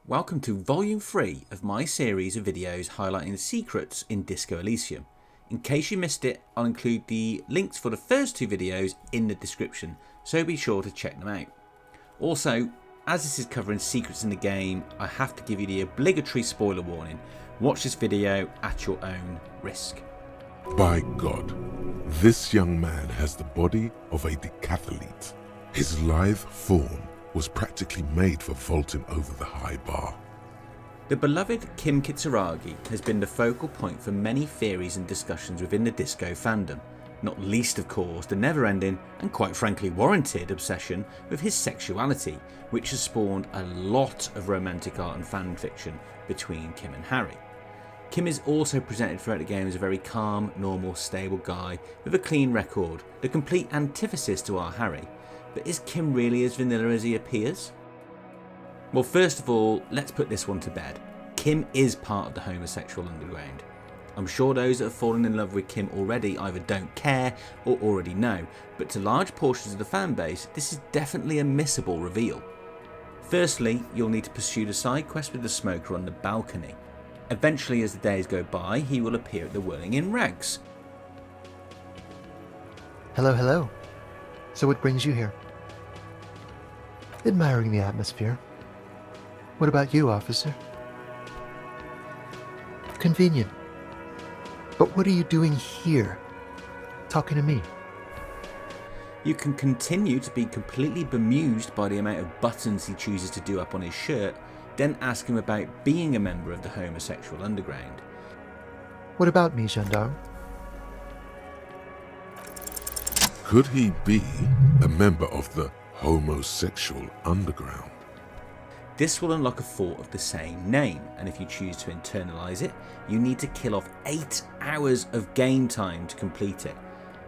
welcome to Volume 3 of my series of videos highlighting the secrets in Disco Elysium. In case you missed it, I'll include the links for the first two videos in the description, so be sure to check them out. Also, as this is covering secrets in the game, I have to give you the obligatory spoiler warning. Watch this video at your own risk. By God, this young man has the body of a decathlete. His lithe form was practically made for vaulting over the high bar. The beloved Kim Kitsuragi has been the focal point for many theories and discussions within the disco fandom, not least of course the never-ending and quite frankly warranted obsession with his sexuality, which has spawned a lot of romantic art and fan fiction between Kim and Harry. Kim is also presented throughout the game as a very calm, normal, stable guy with a clean record, the complete antithesis to our Harry. But is Kim really as vanilla as he appears? Well, first of all, let's put this one to bed. Kim is part of the homosexual underground. I'm sure those that have fallen in love with Kim already either don't care or already know, but to large portions of the fan base, this is definitely a missable reveal. Firstly, you'll need to pursue the side quest with the smoker on the balcony. Eventually, as the days go by, he will appear at the Whirling in Rags. Hello. So what brings you here? Admiring the atmosphere. What about you, officer? Convenient. But what are you doing here? Talking to me? You can continue to be completely bemused by the amount of buttons he chooses to do up on his shirt, then ask him about being a member of the homosexual underground. What about me, gendarme? Could he be a member of the homosexual underground? This will unlock a fort of the same name, and if you choose to internalise it, you need to kill off 8 hours of game time to complete it.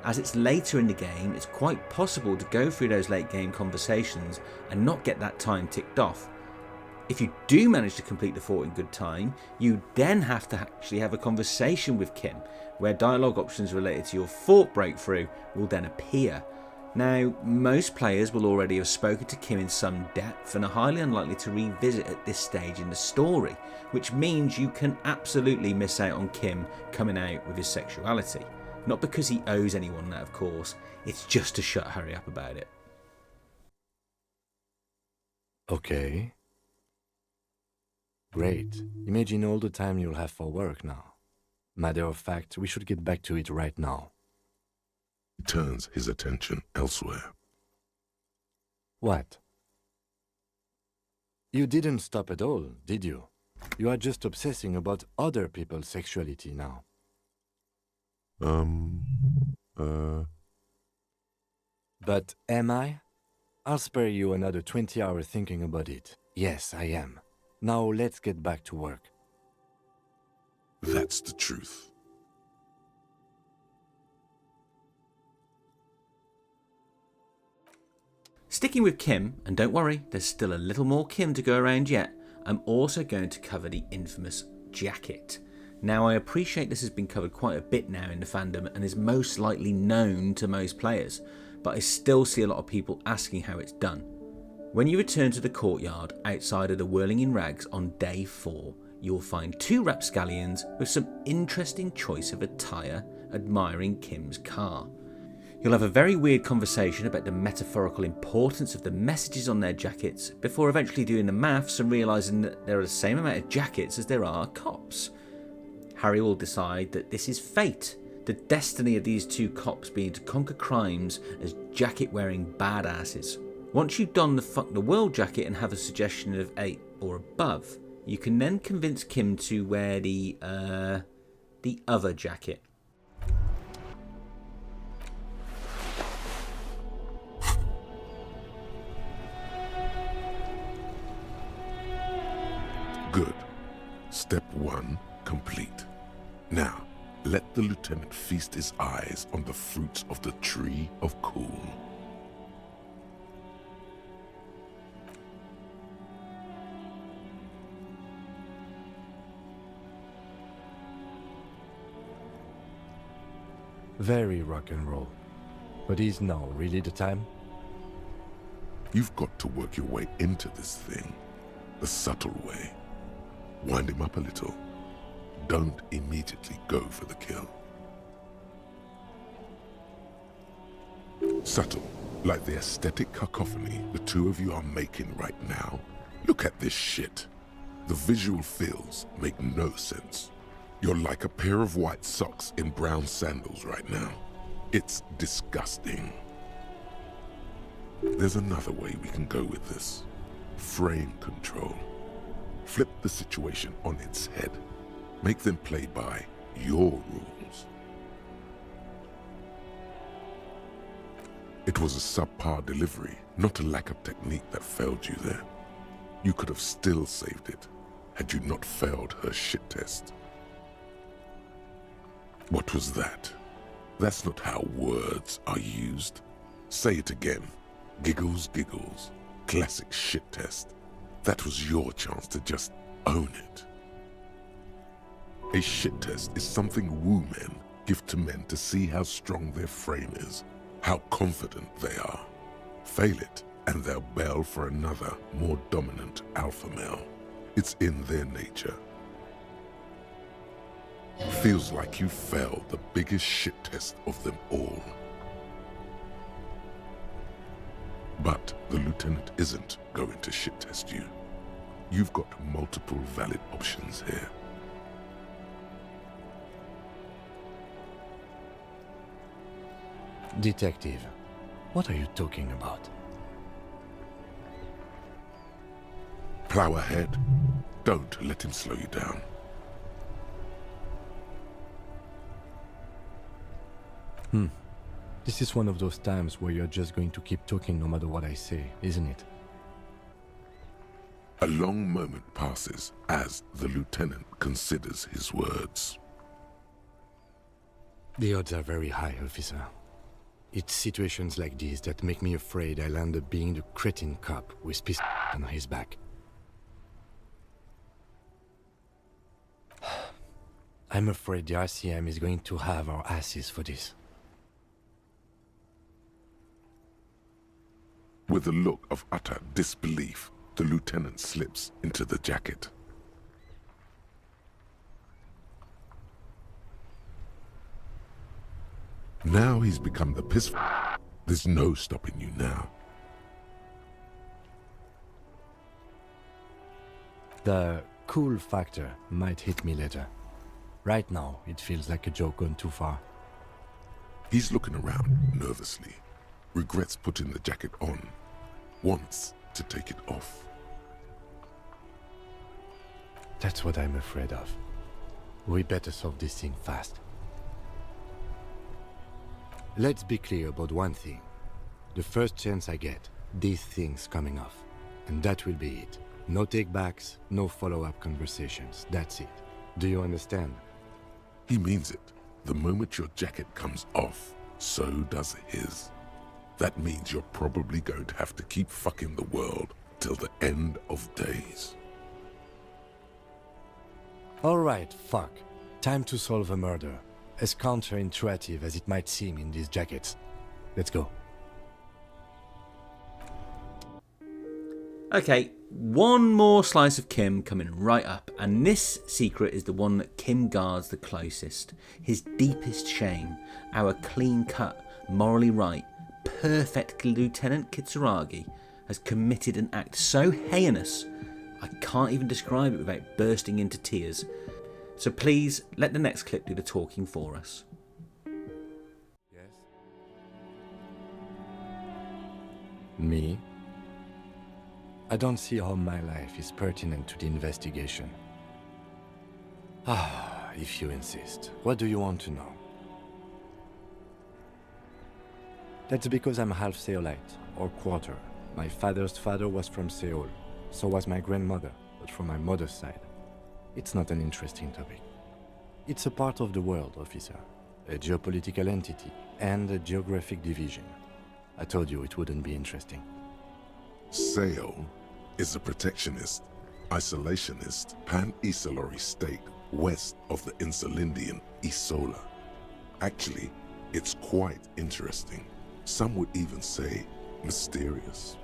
As it's later in the game, it's quite possible to go through those late game conversations and not get that time ticked off. If you do manage to complete the fort in good time, you then have to actually have a conversation with Kim, where dialogue options related to your fort breakthrough will then appear. Now, most players will already have spoken to Kim in some depth and are highly unlikely to revisit at this stage in the story, which means you can absolutely miss out on Kim coming out with his sexuality. Not because he owes anyone that, of course, it's just to shut Harry up about it. Okay. Great. Imagine all the time you'll have for work now. Matter of fact, we should get back to it right now. He turns his attention elsewhere. What? You didn't stop at all, did you? You are just obsessing about other people's sexuality now. But am I? I'll spare you another 20 hours thinking about it. Yes, I am. Now let's get back to work. That's the truth. Sticking with Kim, and don't worry, there's still a little more Kim to go around yet, I'm also going to cover the infamous jacket. Now, I appreciate this has been covered quite a bit now in the fandom and is most likely known to most players, but I still see a lot of people asking how it's done. When you return to the courtyard outside of the Whirling in Rags on day 4, you'll find 2 rapscallions with some interesting choice of attire admiring Kim's car. You'll have a very weird conversation about the metaphorical importance of the messages on their jackets before eventually doing the maths and realising that there are the same amount of jackets as there are cops. Harry will decide that this is fate, the destiny of these 2 cops being to conquer crimes as jacket-wearing badasses. Once you don the Fuck the World jacket and have a suggestion of 8 or above, you can then convince Kim to wear the other jacket. Good. Step 1 complete. Now, let the lieutenant feast his eyes on the fruits of the tree of cool. Very rock and roll. But is now really the time? You've got to work your way into this thing. the subtle way. Wind him up a little. Don't immediately go for the kill. Subtle, like the aesthetic cacophony the two of you are making right now. Look at this shit. The visual feels make no sense. You're like a pair of white socks in brown sandals right now. It's disgusting. There's another way we can go with this. Frame control. Flip the situation on its head. Make them play by your rules. It was a subpar delivery, not a lack of technique that failed you there. You could have still saved it, had you not failed her shit test. What was that? That's not how words are used. Say it again. Giggles, giggles. Classic shit test. That was your chance to just own it. A shit test is something woo men give to men to see how strong their frame is, how confident they are. Fail it, and they'll bail for another, more dominant alpha male. It's in their nature. Feels like you failed the biggest shit test of them all. But the lieutenant isn't going to shit test you. You've got multiple valid options here. Detective, what are you talking about? Plow ahead. Don't let him slow you down. This is one of those times where you're just going to keep talking no matter what I say, isn't it? A long moment passes as the lieutenant considers his words. The odds are very high, officer. It's situations like these that make me afraid I'll end up being the cretin cop with pistol on his back. I'm afraid the RCM is going to have our asses for this. With a look of utter disbelief, the lieutenant slips into the jacket. Now he's become the piss. There's no stopping you now. The cool factor might hit me later. Right now, it feels like a joke gone too far. He's looking around nervously, regrets putting the jacket on, wants to take it off. That's what I'm afraid of. We better solve this thing fast. Let's be clear about one thing. The first chance I get, this thing's coming off. And that will be it. No take-backs, no follow-up conversations. That's it. Do you understand? He means it. The moment your jacket comes off, so does his. That means you're probably going to have to keep fucking the world till the end of days. Alright, fuck. Time to solve a murder. As counterintuitive as it might seem in these jackets. Let's go. Okay, one more slice of Kim coming right up, and this secret is the one that Kim guards the closest. His deepest shame, our clean-cut, morally right, perfect Lieutenant Kitsuragi has committed an act so heinous I can't even describe it without bursting into tears. So please let the next clip do the talking for us. Yes? Me? I don't see how my life is pertinent to the investigation. If you insist. What do you want to know? That's because I'm half Seolite, or quarter. My father's father was from Seoul. So was my grandmother, but from my mother's side. It's not an interesting topic. It's a part of the world, officer. A geopolitical entity and a geographic division. I told you it wouldn't be interesting. Seoul is a protectionist, isolationist, pan-Isolari state west of the Insulindian Isola. Actually, it's quite interesting. Some would even say mysterious.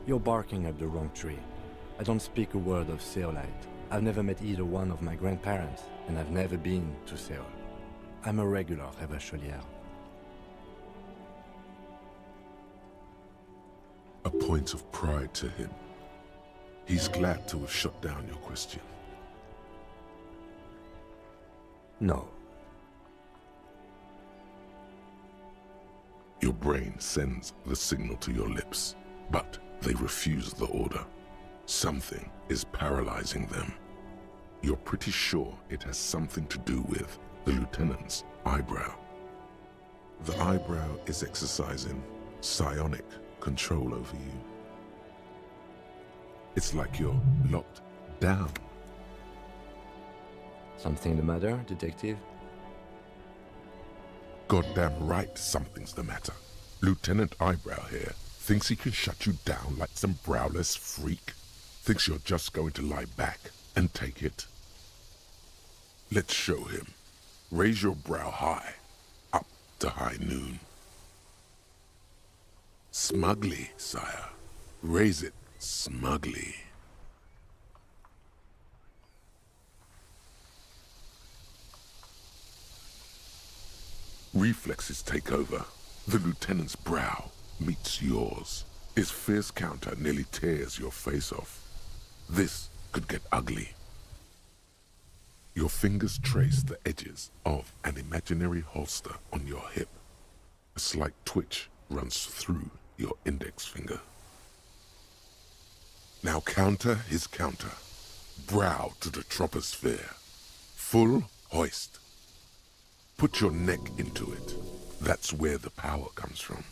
You're barking up the wrong tree. I don't speak a word of Seolite. I've never met either one of my grandparents, and I've never been to Seoul. I'm a regular Rêvechelière. A point of pride to him. He's glad to have shut down your question. No. Your brain sends the signal to your lips, but they refuse the order. Something is paralyzing them. You're pretty sure it has something to do with the lieutenant's eyebrow. The eyebrow is exercising psionic control over you. It's like you're locked down. Something the matter, detective? Goddamn right something's the matter. Lieutenant Eyebrow here thinks he can shut you down like some browless freak. Thinks you're just going to lie back and take it. Let's show him. Raise your brow high, up to high noon. Smugly, sire. Raise it smugly. Reflexes take over. The lieutenant's brow meets yours. His fierce counter nearly tears your face off. This could get ugly. Your fingers trace the edges of an imaginary holster on your hip. A slight twitch runs through your index finger. Now counter his counter. Brow to the troposphere. Full hoist. Put your neck into it. That's where the power comes from.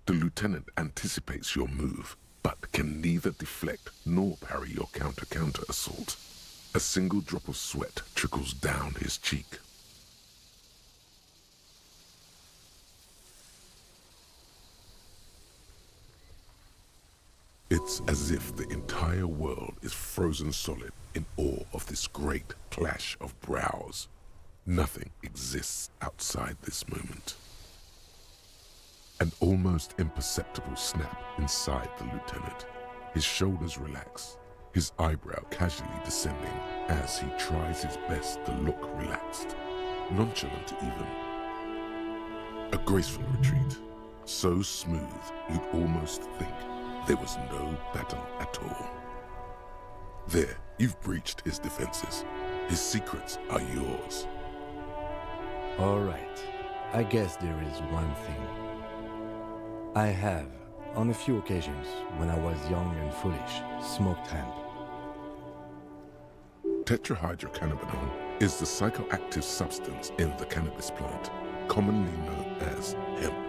The lieutenant anticipates your move, but can neither deflect nor parry your counter assault. A single drop of sweat trickles down his cheek. It's as if the entire world is frozen solid in awe of this great clash of brows. Nothing exists outside this moment. An almost imperceptible snap inside the lieutenant. His shoulders relax, his eyebrow casually descending as he tries his best to look relaxed, nonchalant even. A graceful retreat, so smooth you'd almost think there was no battle at all. There, you've breached his defenses. His secrets are yours. All right. I guess there is one thing. I have, on a few occasions, when I was young and foolish, smoked hemp. Tetrahydrocannabinol is the psychoactive substance in the cannabis plant, commonly known as hemp.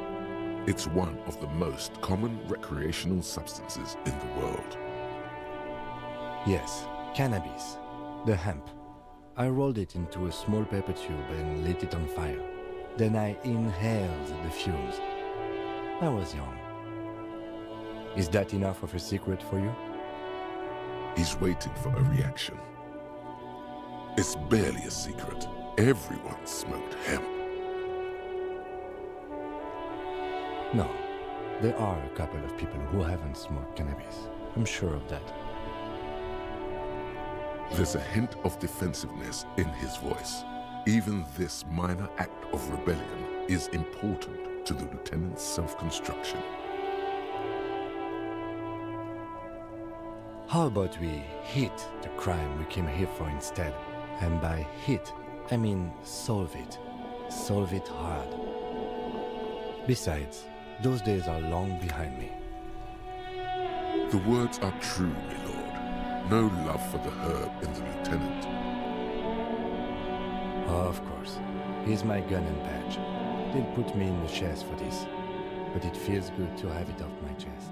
It's one of the most common recreational substances in the world. Yes, cannabis. The hemp. I rolled it into a small paper tube and lit it on fire. Then I inhaled the fumes. I was young. Is that enough of a secret for you? He's waiting for a reaction. It's barely a secret. Everyone smoked hemp. No. There are a couple of people who haven't smoked cannabis. I'm sure of that. There's a hint of defensiveness in his voice. Even this minor act of rebellion is important to the lieutenant's self-construction. How about we hit the crime we came here for instead? And by hit, I mean solve it. Solve it hard. Besides, those days are long behind me. The words are true, my lord. No love for the herb in the lieutenant. Of course. Here's my gun and badge. They'll put me in the chest for this. But it feels good to have it off my chest.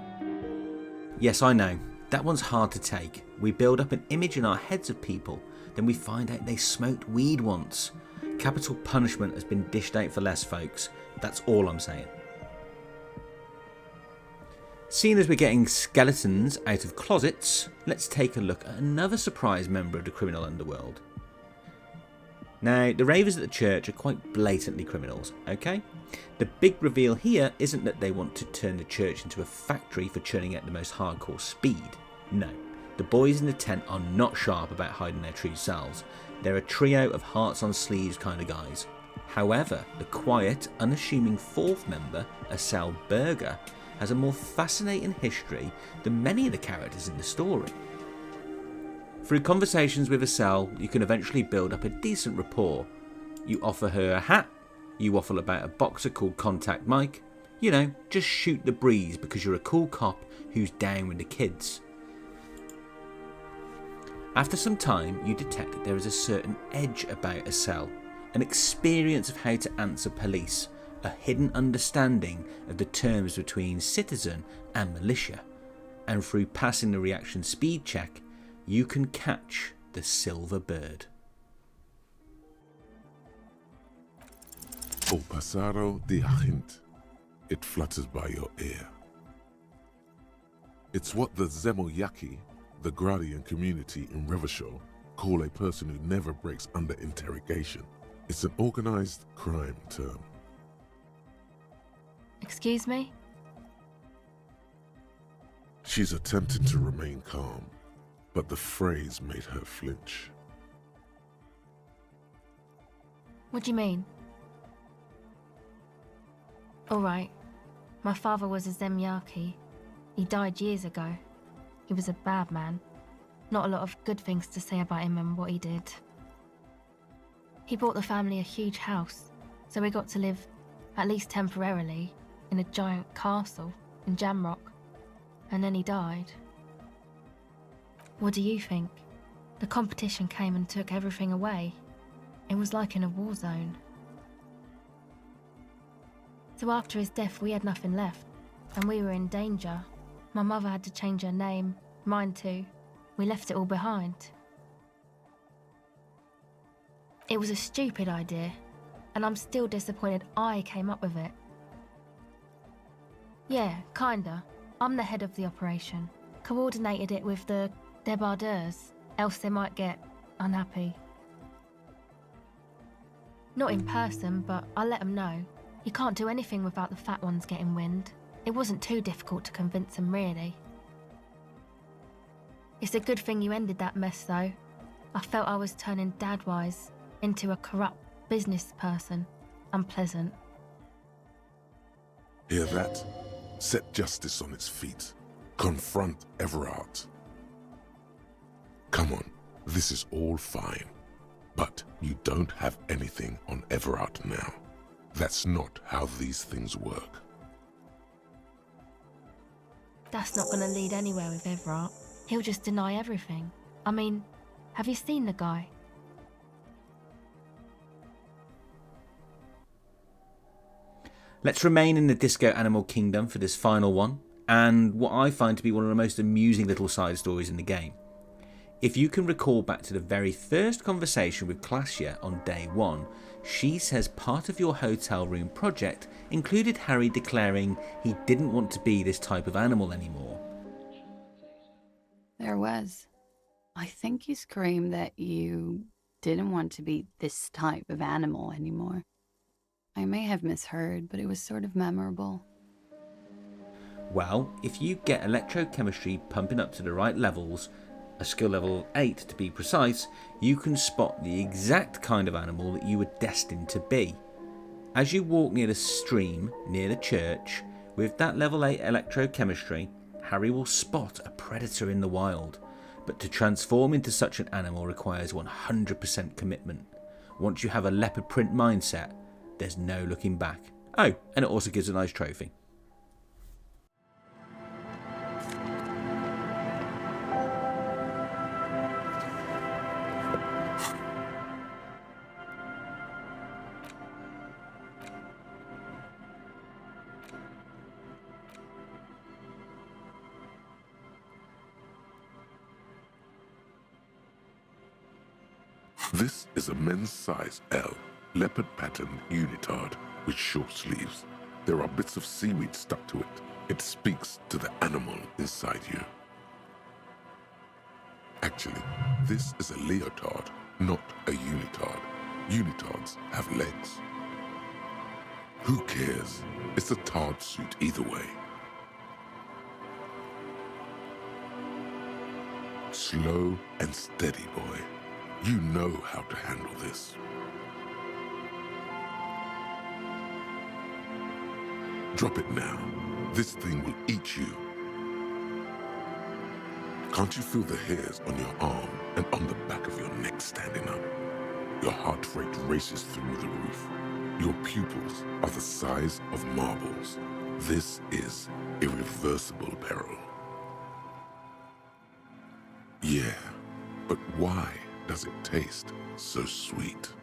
Yes, I know. That one's hard to take. We build up an image in our heads of people, then we find out they smoked weed once. Capital punishment has been dished out for less, folks. That's all I'm saying. Seeing as we're getting skeletons out of closets, let's take a look at another surprise member of the criminal underworld. Now, the ravers at the church are quite blatantly criminals, okay? The big reveal here isn't that they want to turn the church into a factory for churning out the most hardcore speed. No, the boys in the tent are not sharp about hiding their true selves. They're a trio of hearts on sleeves kind of guys. However, the quiet, unassuming fourth member, Asel Berger, has a more fascinating history than many of the characters in the story. Through conversations with Asel, you can eventually build up a decent rapport. You offer her a hat, you waffle about a boxer called Contact Mike. You know, just shoot the breeze because you're a cool cop who's down with the kids. After some time, you detect that there is a certain edge about Asel, an experience of how to answer police, a hidden understanding of the terms between citizen and militia, and through passing the reaction speed check, you can catch the silver bird. O pasaro de agint, it flutters by your ear. It's what the Zemoyaki, the Gradian community in Revachol, call a person who never breaks under interrogation. It's an organized crime term. Excuse me? She's attempting to remain calm, but the phrase made her flinch. What do you mean? Alright, my father was a Zemyaki. He died years ago. He was a bad man. Not a lot of good things to say about him and what he did. He bought the family a huge house, so we got to live, at least temporarily, in a giant castle in Jamrock. And then he died. What do you think? The competition came and took everything away. It was like in a war zone. So after his death, we had nothing left, and we were in danger. My mother had to change her name, mine too. We left it all behind. It was a stupid idea, and I'm still disappointed I came up with it. Yeah, kinda. I'm the head of the operation. Coordinated it with the debardeurs, else they might get unhappy. Not in person, but I let them know. You can't do anything without the fat ones getting wind. It wasn't too difficult to convince them, really. It's a good thing you ended that mess, though. I felt I was turning Dadwise into a corrupt business person. Unpleasant. Hear that? Set justice on its feet. Confront Everard. Come on, this is all fine. But you don't have anything on Everard now. That's not how these things work. That's not gonna lead anywhere with Everard. He'll just deny everything. I mean, have you seen the guy? Let's remain in the Disco Animal Kingdom for this final one, and what I find to be one of the most amusing little side stories in the game. If you can recall back to the very first conversation with Klassia on day 1, she says part of your hotel room project included Harry declaring he didn't want to be this type of animal anymore. There was. I think you screamed that you didn't want to be this type of animal anymore. I may have misheard, but it was sort of memorable. Well, if you get electrochemistry pumping up to the right levels, a skill level 8 to be precise, you can spot the exact kind of animal that you were destined to be. As you walk near the stream, near the church, with that level 8 electrochemistry, Harry will spot a predator in the wild. But to transform into such an animal requires 100% commitment. Once you have a leopard print mindset, there's no looking back. Oh, and it also gives a nice trophy. This is a men's size L, leopard patterned unitard with short sleeves. There are bits of seaweed stuck to it. It speaks to the animal inside you. Actually, this is a leotard, not a unitard. Unitards have legs. Who cares? It's a tard suit either way. Slow and steady, boy. You know how to handle this. Drop it now. This thing will eat you. Can't you feel the hairs on your arm and on the back of your neck standing up? Your heart rate races through the roof. Your pupils are the size of marbles. This is irreversible peril. Yeah, but why does it taste so sweet?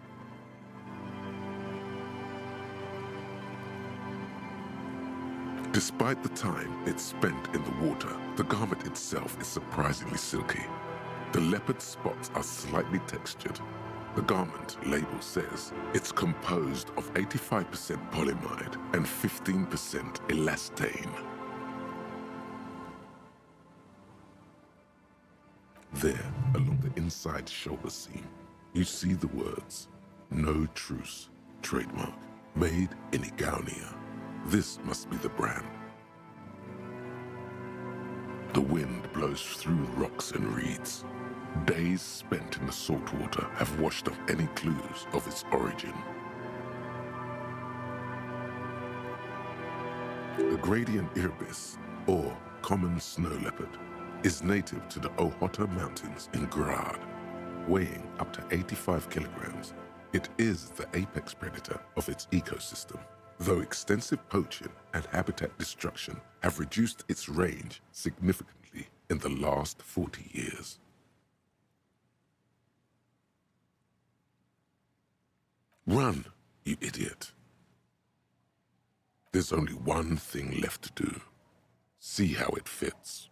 Despite the time it's spent in the water, the garment itself is surprisingly silky. The leopard spots are slightly textured. The garment label says it's composed of 85% polyamide and 15% elastane. There, along the inside shoulder seam, you see the words, "No Truce, trademark, made in Igaunia." This must be the brand. The wind blows through rocks and reeds. Days spent in the salt water have washed off any clues of its origin. The gradient irbis, or common snow leopard, is native to the Ohota Mountains in Grad. Weighing up to 85 kilograms, it is the apex predator of its ecosystem, though extensive poaching and habitat destruction have reduced its range significantly in the last 40 years. Run, you idiot. There's only one thing left to do. See how it fits.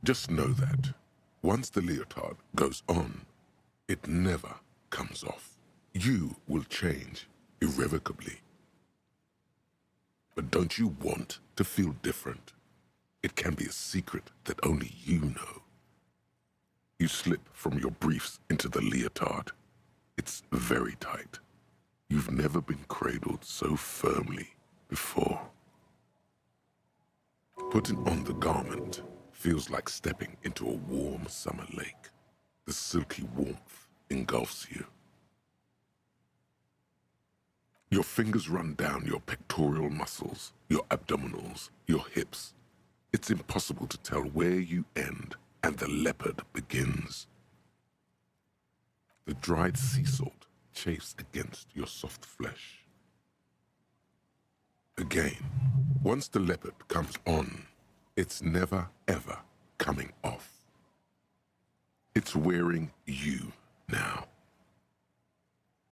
Just know that once the leotard goes on, it never comes off. You will change irrevocably. But don't you want to feel different? It can be a secret that only you know. You slip from your briefs into the leotard. It's very tight. You've never been cradled so firmly before. Putting on the garment feels like stepping into a warm summer lake. The silky warmth engulfs you. Your fingers run down your pectoral muscles, your abdominals, your hips. It's impossible to tell where you end and the leopard begins. The dried sea salt chafes against your soft flesh. Again, once the leopard comes on, it's never, ever coming off. It's wearing you.